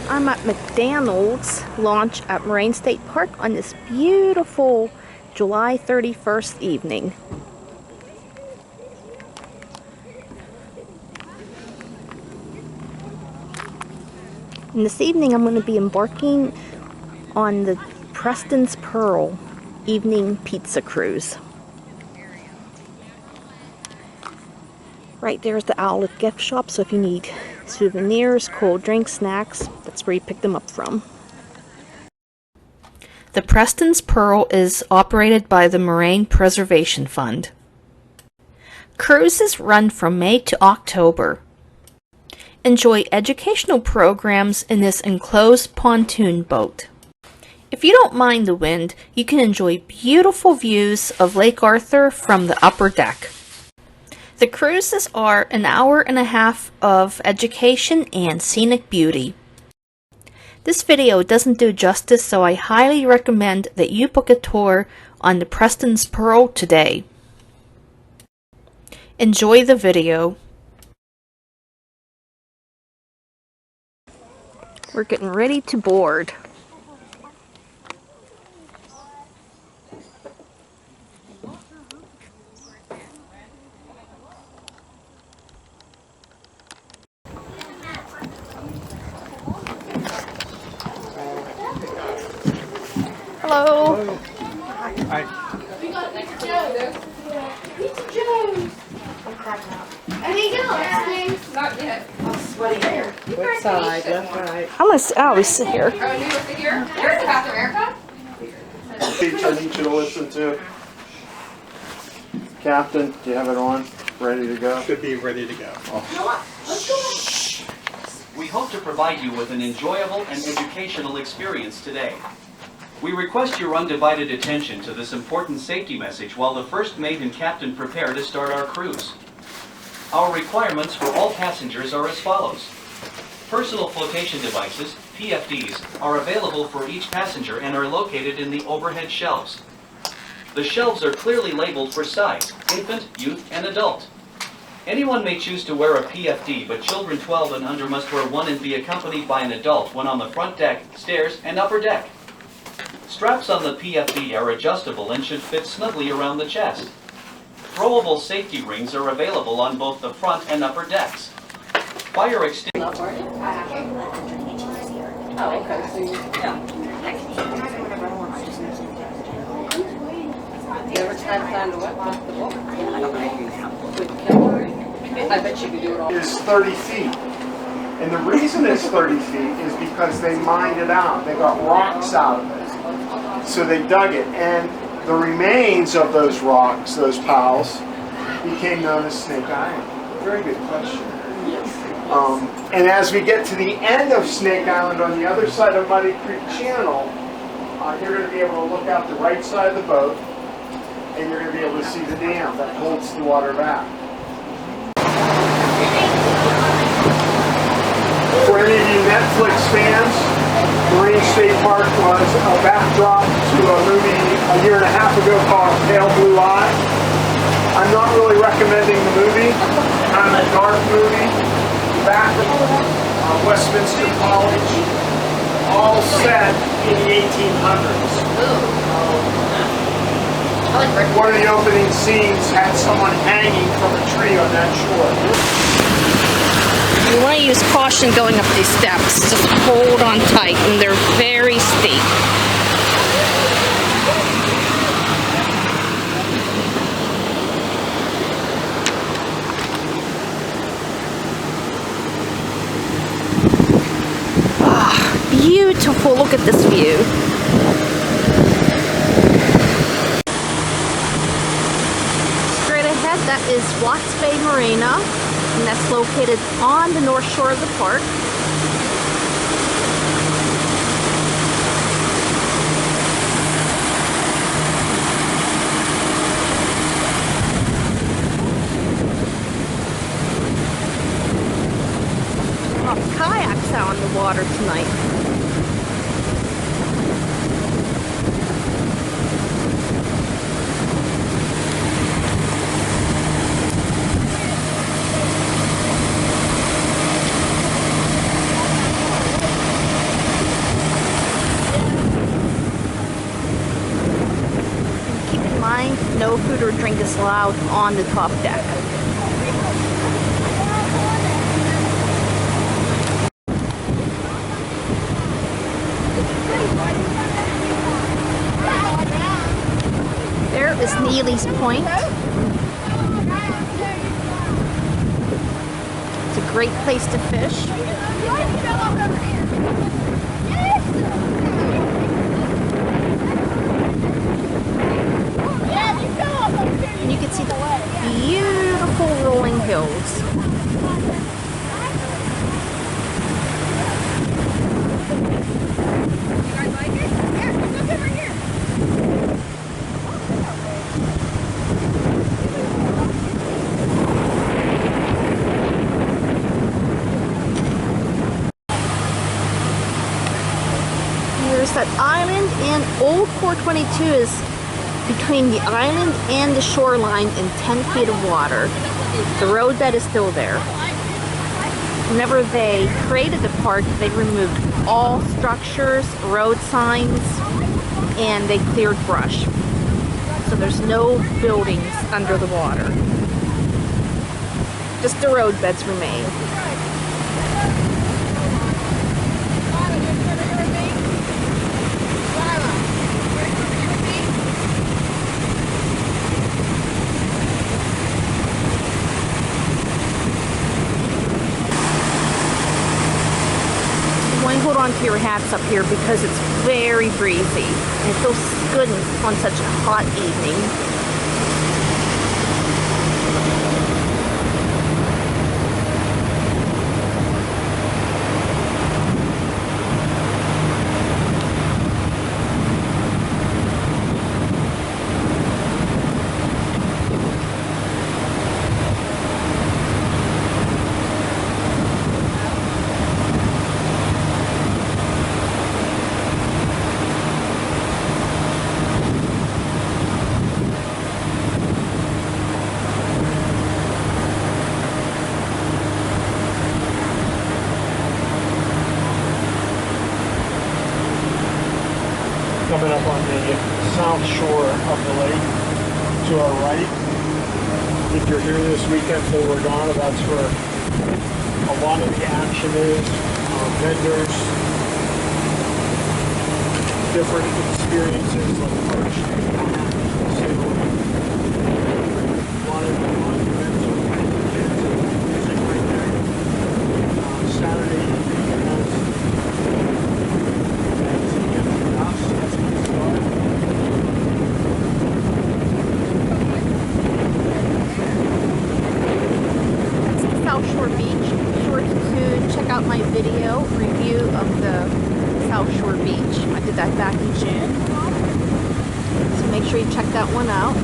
I'm at McDonald's launch at Moraine State Park on this beautiful July 31st evening. And this evening I'm going to be embarking on the Preston Pearl evening pizza cruise. Right there's the outlet gift shop, so if you need souvenirs, cold drinks, snacks, that's where you pick them up from. The Preston Pearl is operated by the Moraine Preservation Fund. Cruises run from May to October. Enjoy educational programs in this enclosed pontoon boat. If you don't mind the wind, you can enjoy beautiful views of Lake Arthur from the upper deck. The cruises are an hour and a half of education and scenic beauty. This video doesn't do justice, so I highly recommend that you book a tour on the Preston Pearl today. Enjoy the video. We're getting ready to board. Hello. Hi. We got Pizza Joe's. Pizza Joe's. I'm cracking up. Any yellow? Not yet. I'm sweaty here. Which side? Left, right? I always sit here. Oh, you want to sit here? There's the bathroom, Erica. Speech I need you to listen to. Captain, do you have it on? Ready to go? Should be ready to go. You know what? Let's go. We hope to provide you with an enjoyable and educational experience today. We request your undivided attention to this important safety message while the first mate and captain prepare to start our cruise. Our requirements for all passengers are as follows. Personal flotation devices, PFDs, are available for each passenger and are located in the overhead shelves. The shelves are clearly labeled for size, infant, youth, and adult. Anyone may choose to wear a PFD, but children 12 and under must wear one and be accompanied by an adult when on the front deck, stairs, and upper deck. Straps on the PFD are adjustable and should fit snugly around the chest. Throwable safety rings are available on both the front and upper decks. Fire extinguishers. Oh, okay. So you ever tried to find the what? The book? I bet you could do it all. Is 30 feet. And the reason it's 30 feet is because they mined it out. They got rocks out of it. So they dug it. And the remains of those rocks, those piles, became known as Snake Island. Very good question. And as we get to the end of Snake Island on the other side of Muddy Creek Channel, you're going to be able to look out the right side of the boat, and you're going to be able to see the dam that holds the water back. For any of you Netflix fans, Moraine State Park was a backdrop to a movie a year and a half ago called Pale Blue Eye. I'm not really recommending the movie. Kind of a dark movie. Back at Westminster College, all set in the 1800s. One of the opening scenes had someone hanging from a tree on that shore. You want to use caution going up these steps. Just hold on tight, and they're very steep. Beautiful, look at this view. Straight ahead, that is Watts Bay Marina, and that's located on the north shore of the park. Kayaks out on the water tonight. drink is allowed on the top deck. There is Neely's Point. It's a great place to fish. And you can see the beautiful rolling hills. Here's that island, and Old 422 is between the island and the shoreline in 10 feet of water. The roadbed is still there. Whenever they created the park, they removed all structures, road signs, and they cleared brush. So there's no buildings under the water. Just the roadbeds remain. Hold on to your hats up here because it's very breezy and it feels good on such a hot evening. Coming up on the south shore of the lake to our right. If you're here this weekend for Regatta, that's where a lot of the action is. Vendors, different experiences like perch, sailing. A lot of events with music right there. Saturday evening events. South Shore Beach. Be sure to check out my video review of the South Shore Beach. I did that back in June. So make sure you check that one out.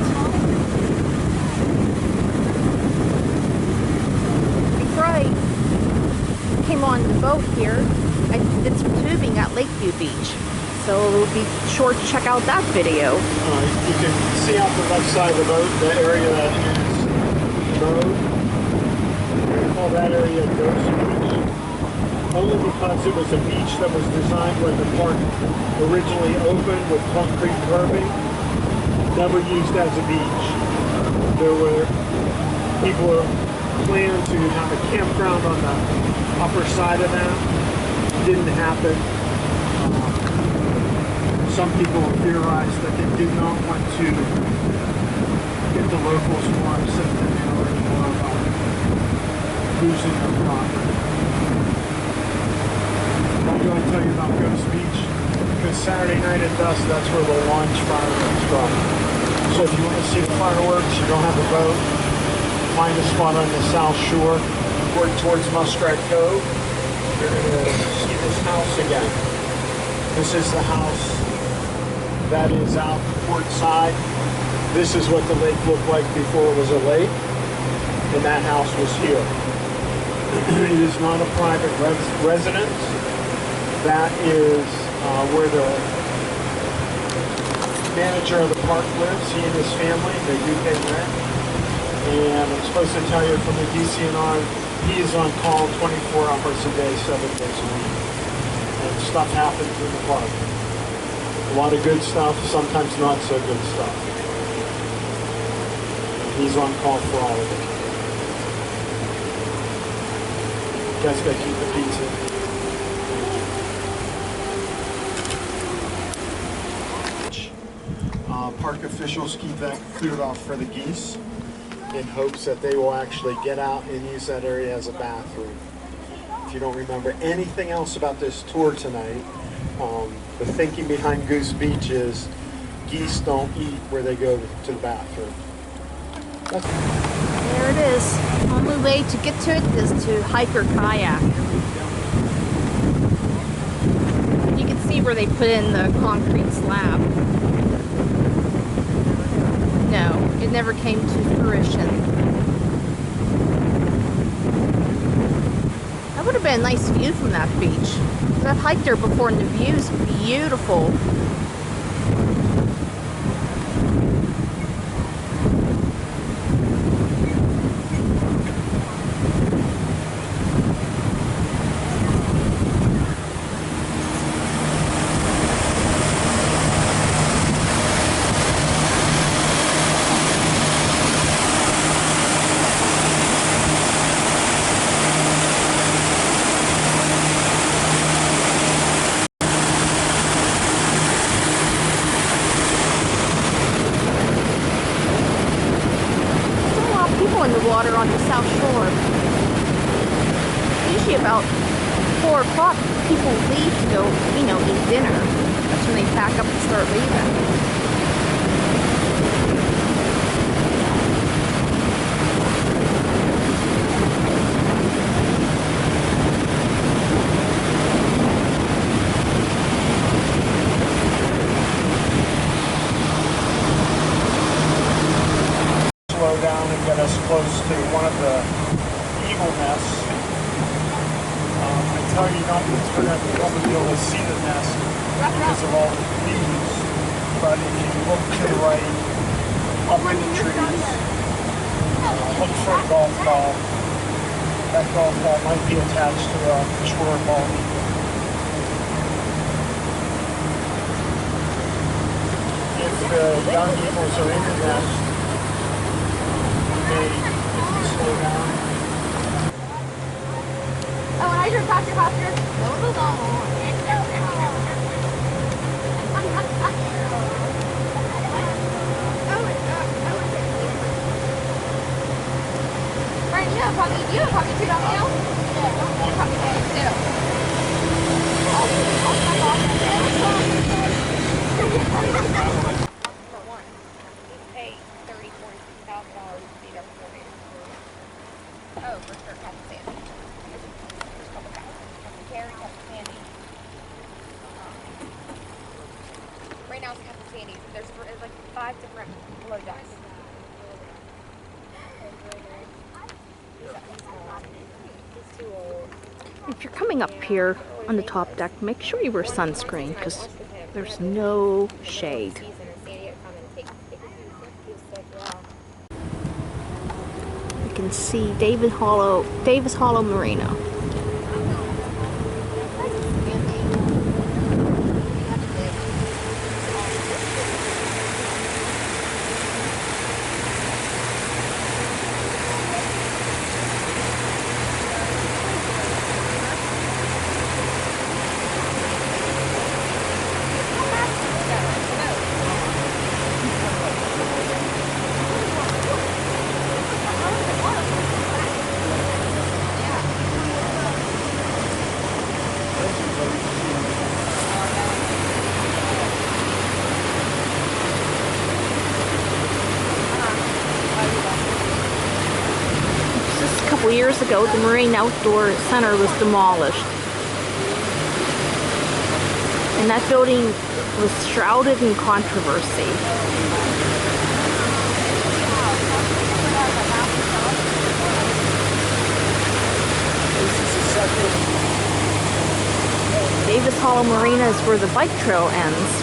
Before I came on the boat here, I did some tubing at Lakeview Beach. So be sure to check out that video. You can see out the left side of the boat, the area that is mowed. We call that area Ghost Beach. Only because it was a beach that was designed when the park originally opened with concrete curbing. Never used as a beach. There were people who planned to have a campground on the upper side of that. Didn't happen. Some people theorized that they did not want to get the locals more upset than they already were about losing their property. I'm going to tell you about Ghost Beach because Saturday night at dusk, that's where the launch fireworks from. So if you want to see the fireworks, you don't have a boat, find a spot on the south shore, going towards Muskrat Cove. You're going to see this house again. This is the house that is out the port side. This is what the lake looked like before it was a lake, and that house was here. It is not a private residence. That is where the manager of the park lives. He and his family, they do pay rent. And I'm supposed to tell you from the DCNR, he is on call 24 hours a day, 7 days a week. And stuff happens in the park. A lot of good stuff, sometimes not so good stuff. He's on call for all of it. You guys gotta keep the pizza. Park officials keep that cleared off for the geese in hopes that they will actually get out and use that area as a bathroom. If you don't remember anything else about this tour tonight, the thinking behind Goose Beach is geese don't eat where they go to the bathroom. There it is. Only way to get to it is to hike or kayak. You can see where they put in the concrete slab. No, it never came to fruition. That would have been a nice view from that beach. I've hiked there before and the view is beautiful. In the water on the south shore. Usually about 4 o'clock people leave to go, eat dinner. That's when they pack up and start leaving. Slow down and get us close to one of the eagle nests. I tell you not that we're going to probably be able to see the nest because of all the leaves, but if you look to the right, up in the trees, look for a golf ball. That golf ball might be attached to a shore ball eagle. If the young eagles are in the nest, slow down. Oh, and I heard faster. Brian, you have puppy too, don't you? Yeah, you puppy too. Pay $30,000, $40,000 to be there for 4 days. Oh, for sure, Captain Sandy. There's a couple guys. Captain Carey, Captain Sandy. Right now it's Captain Sandy. There's like 5 different low decks. If you're coming up here on the top deck, make sure you wear sunscreen because there's no shade. You can see Davis Hollow Marina. A couple years ago, the Moraine Outdoor Center was demolished. And that building was shrouded in controversy. Davis Hollow Marina is where the bike trail ends.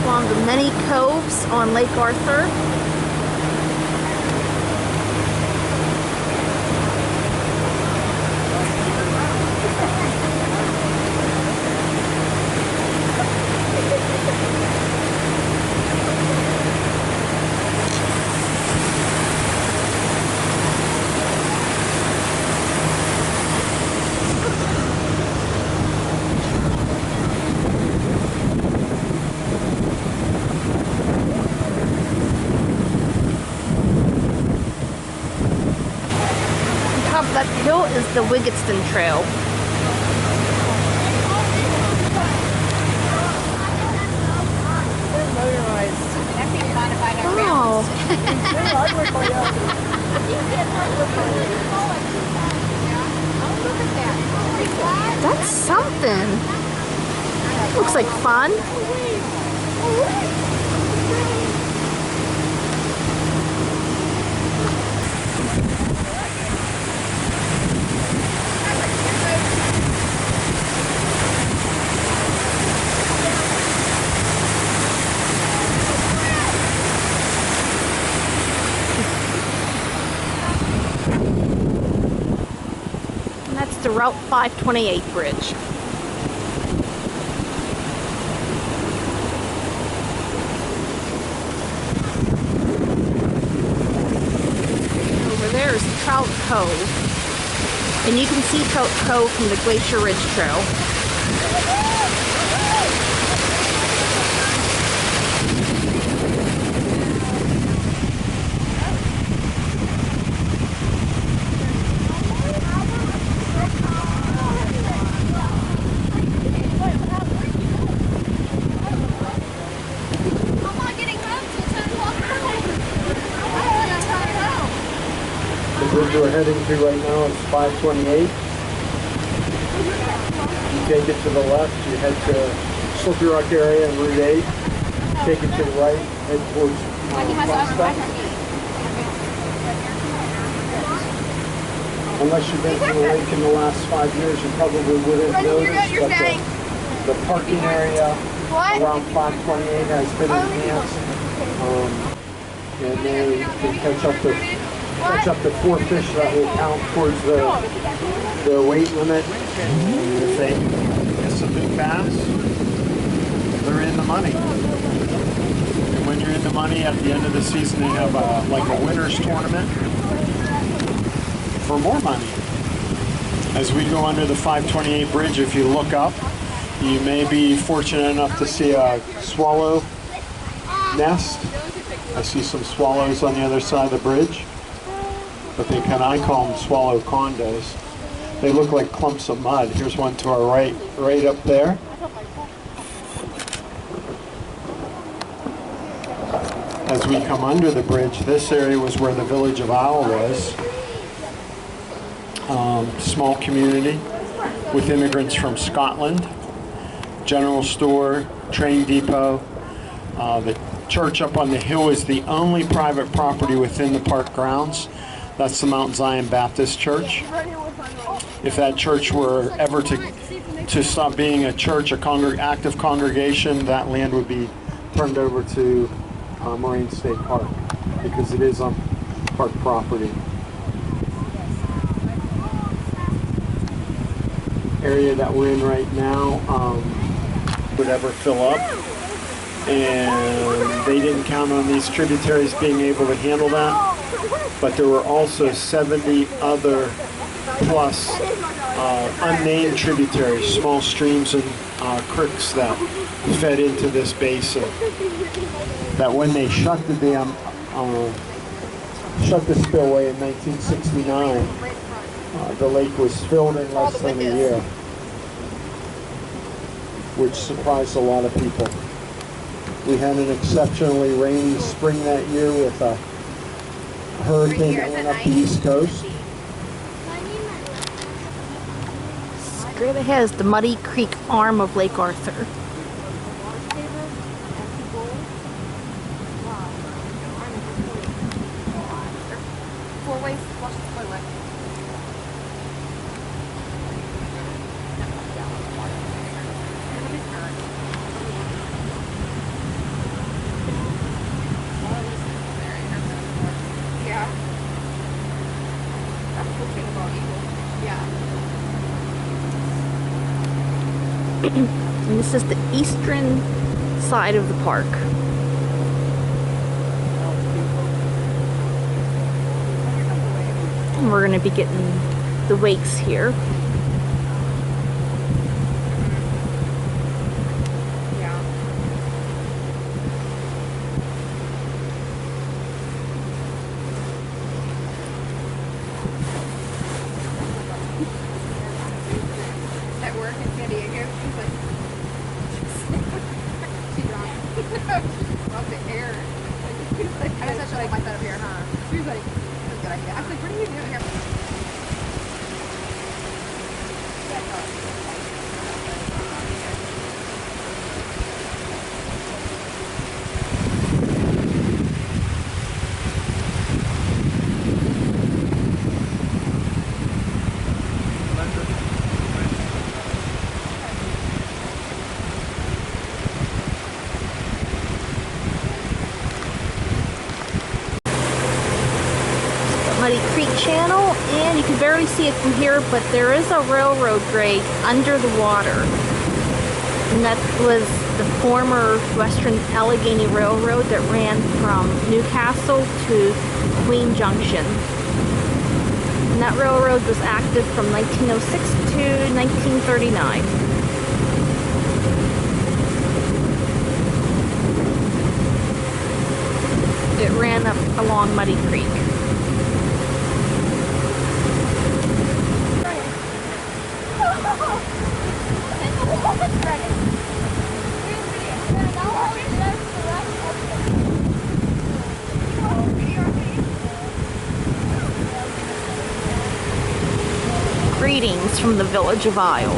One of the many coves stops on Lake Arthur. Top of that hill is the Wiggetston Trail. That'd be fun if I had Oh, Look at that. that's something. Looks like fun. And that's the Route 528 bridge. Over there is Trout Cove. And you can see Trout Cove from the Glacier Ridge Trail. I'm not getting home till 10 o'clock at night. I don't know how to go. The bridge we're heading to right now is 528. You take it to the left, you head to Slippery Rock area and Route 8. Take it to the right, head towards Prospect. Unless you've been to the lake in the last 5 years, you probably wouldn't notice, but the parking area around 528 has been enhanced. And then you can catch up to 4 fish that will count towards the weight limit. If they miss a big bass, they're in the money. And when you're in the money at the end of the season, they have like a winner's tournament for more money. As we go under the 528 bridge, if you look up, you may be fortunate enough to see a swallow nest. I see some swallows on the other side of the bridge, but I call them swallow condos. They look like clumps of mud. Here's one to our right up there. As we come under the bridge, this area was where the village of Isle was. Small community with immigrants from Scotland. General store, train depot. The church up on the hill is the only private property within the park grounds. That's the Mount Zion Baptist Church. If that church were ever to stop being a church, active congregation, that land would be turned over to Moraine State Park because it is on park property. Area that we're in right now would ever fill up, and they didn't count on these tributaries being able to handle that, but there were also 70 other plus unnamed tributaries, small streams and creeks that fed into this basin, that when they shut the dam, shut the spillway in 1969, the lake was filled in less than a year, which surprised a lot of people. We had an exceptionally rainy spring that year with a hurricane that went up the East Coast. Straight ahead is the Muddy Creek arm of Lake Arthur. Four ways to flush the toilet. we'll see the bald eagle. Yeah. And this is the eastern side of the park. And we're going to be getting the wakes here. Yeah. At work in San Diego, she's like, she's wrong. Off the air. I guess I should like that up here, huh? She was like, that's a good idea. I was like, what are you doing here? Muddy Creek Channel, and you can barely see it from here, but there is a railroad grade under the water. And that was the former Western Allegheny Railroad that ran from Newcastle to Queen Junction. And that railroad was active from 1906 to 1939. It ran up along Muddy Creek. Greetings from the village of Isle,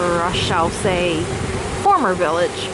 or I shall say, former village.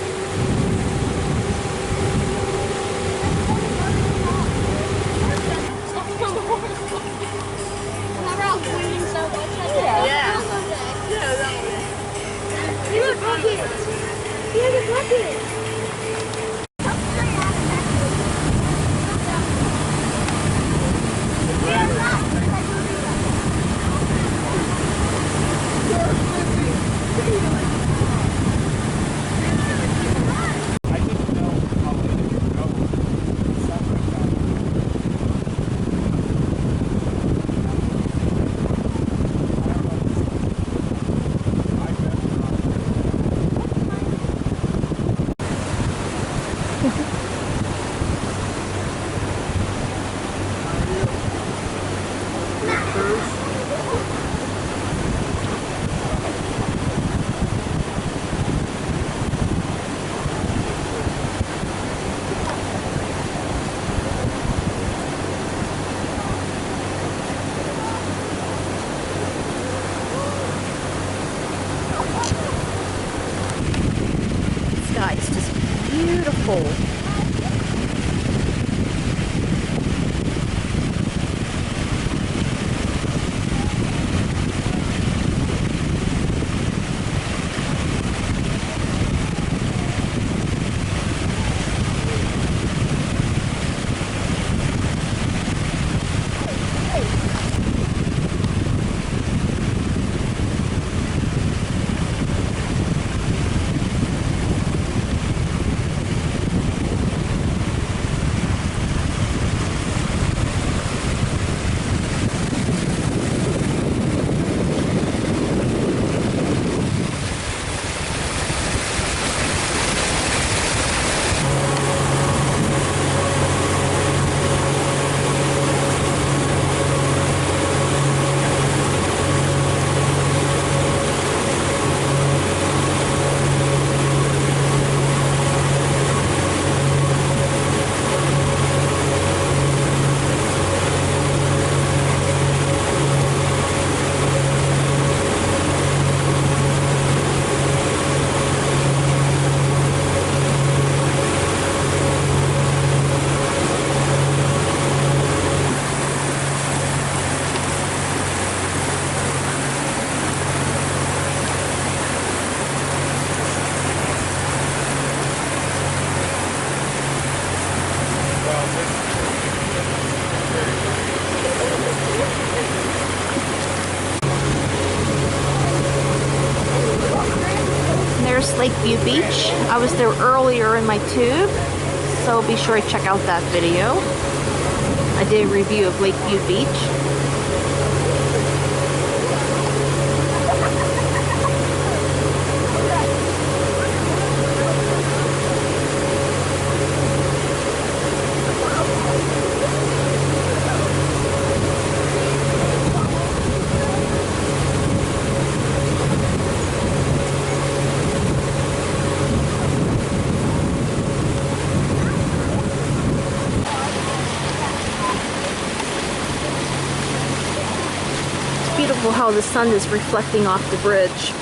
It's just beautiful. Lakeview Beach. I was there earlier in my tube, so be sure to check out that video. I did a review of Lakeview Beach. Beautiful how the sun is reflecting off the bridge.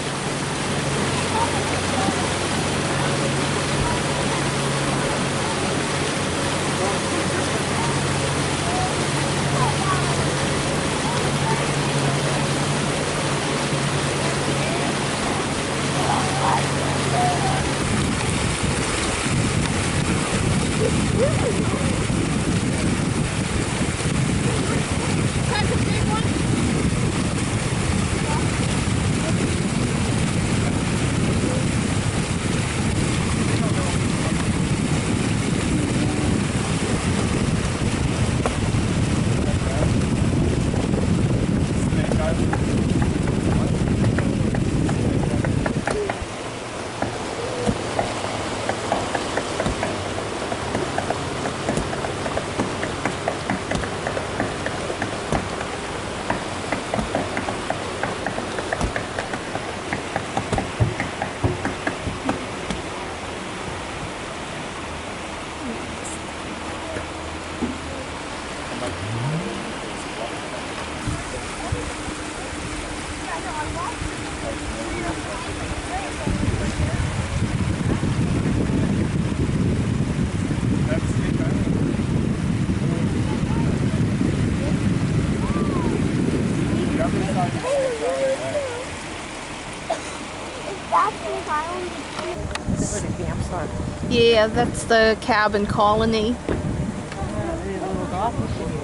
Yeah, that's the cabin colony.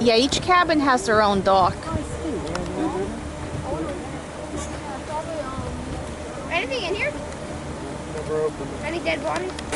Yeah, each cabin has their own dock. Anything in here? Never opened it. Any dead bodies?